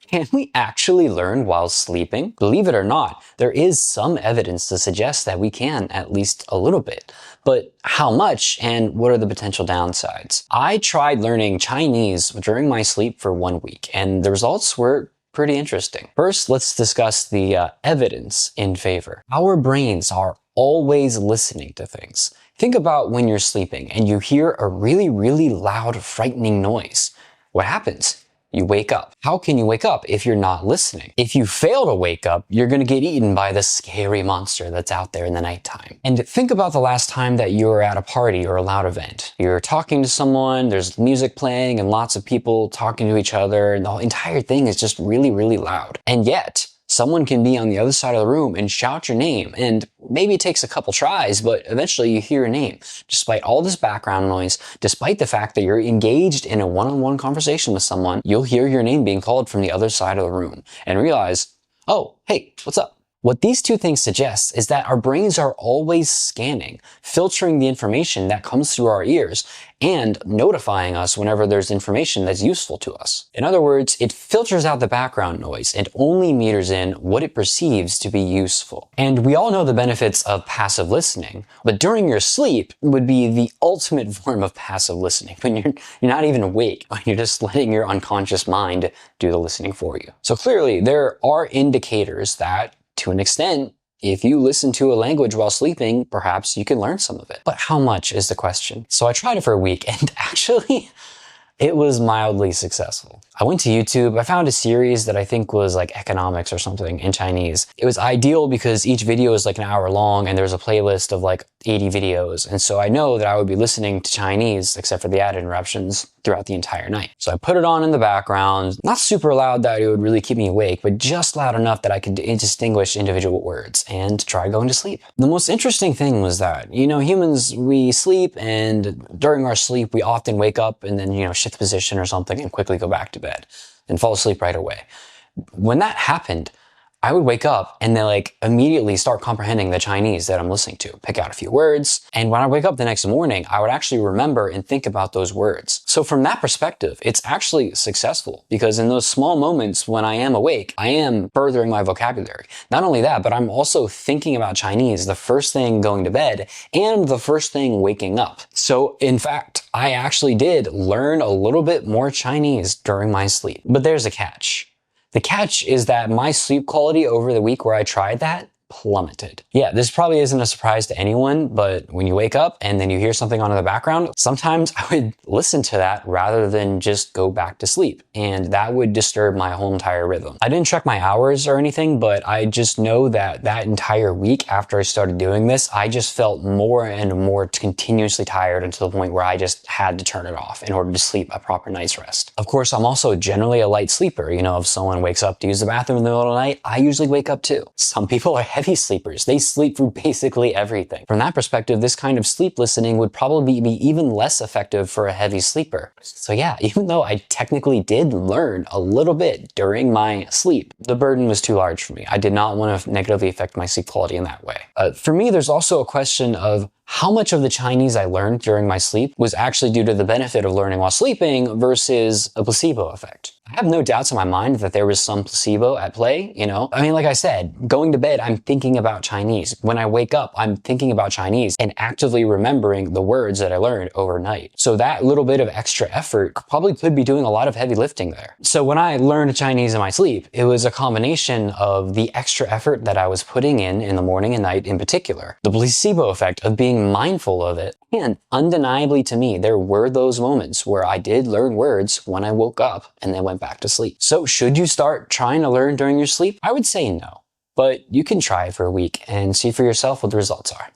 Can we actually learn while sleeping? Believe it or not, there is some evidence to suggest that we can, at least a little bit. But how much and what are the potential downsides? I tried learning Chinese during my sleep for 1 week, and the results were pretty interesting. First, let's discuss the evidence in favor. Our brains are always listening to things. Think about when you're sleeping and you hear a really, really loud, frightening noise. What happens? You wake up. How can you wake up if you're not listening? If you fail to wake up, you're going to get eaten by the scary monster that's out there in the nighttime. And think about the last time that you were at a party or a loud event. You're talking to someone, there's music playing and lots of people talking to each other, and the entire thing is just really, really loud. And yet, someone can be on the other side of the room and shout your name, and maybe it takes a couple tries, but eventually you hear your name. Despite all this background noise, despite the fact that you're engaged in a one-on-one conversation with someone, you'll hear your name being called from the other side of the room and realize, oh, hey, what's up? What these two things suggest is that our brains are always scanning, filtering the information that comes through our ears, and notifying us whenever there's information that's useful to us. In other words, it filters out the background noise and only meters in what it perceives to be useful. And we all know the benefits of passive listening, but during your sleep would be the ultimate form of passive listening, when you're not even awake, when you're just letting your unconscious mind do the listening for you. So clearly, there are indicators that, to an extent, if you listen to a language while sleeping, perhaps you can learn some of it. But how much is the question? So I tried it for a week, and actually, it was mildly successful. I went to YouTube, I found a series that I think was like economics or something in Chinese. It was ideal because each video is like an hour long and there's a playlist of like 80 videos. And so I know that I would be listening to Chinese, except for the ad interruptions, throughout the entire night. So I put it on in the background, not super loud that it would really keep me awake, but just loud enough that I could distinguish individual words and try going to sleep. The most interesting thing was that, humans, we sleep, and during our sleep, we often wake up and then, shift position or something and quickly go back to bed and fall asleep right away. When that happened, I would wake up and then immediately start comprehending the Chinese that I'm listening to, pick out a few words. And when I wake up the next morning, I would actually remember and think about those words. So from that perspective, it's actually successful, because in those small moments when I am awake, I am furthering my vocabulary. Not only that, but I'm also thinking about Chinese the first thing going to bed and the first thing waking up. So in fact, I actually did learn a little bit more Chinese during my sleep. But there's a catch. The catch is that my sleep quality over the week where I tried that plummeted. Yeah, this probably isn't a surprise to anyone, but when you wake up and then you hear something on in the background, sometimes I would listen to that rather than just go back to sleep. And that would disturb my whole entire rhythm. I didn't check my hours or anything, but I just know that that entire week after I started doing this, I just felt more and more continuously tired, until the point where I just had to turn it off in order to sleep a proper night's rest. Of course, I'm also generally a light sleeper. If someone wakes up to use the bathroom in the middle of the night, I usually wake up too. Some people are heavy sleepers. They sleep through basically everything. From that perspective, this kind of sleep listening would probably be even less effective for a heavy sleeper. So yeah, even though I technically did learn a little bit during my sleep, the burden was too large for me. I did not want to negatively affect my sleep quality in that way. For me, there's also a question of how much of the Chinese I learned during my sleep was actually due to the benefit of learning while sleeping versus a placebo effect. I have no doubts in my mind that there was some placebo at play, like I said, going to bed, I'm thinking about Chinese. When I wake up, I'm thinking about Chinese and actively remembering the words that I learned overnight. So that little bit of extra effort probably could be doing a lot of heavy lifting there. So when I learned Chinese in my sleep, it was a combination of the extra effort that I was putting in the morning and night in particular, the placebo effect of being mindful of it, and undeniably to me, there were those moments where I did learn words when I woke up and then went back to sleep. So should you start trying to learn during your sleep? I would say no, but you can try it for a week and see for yourself what the results are.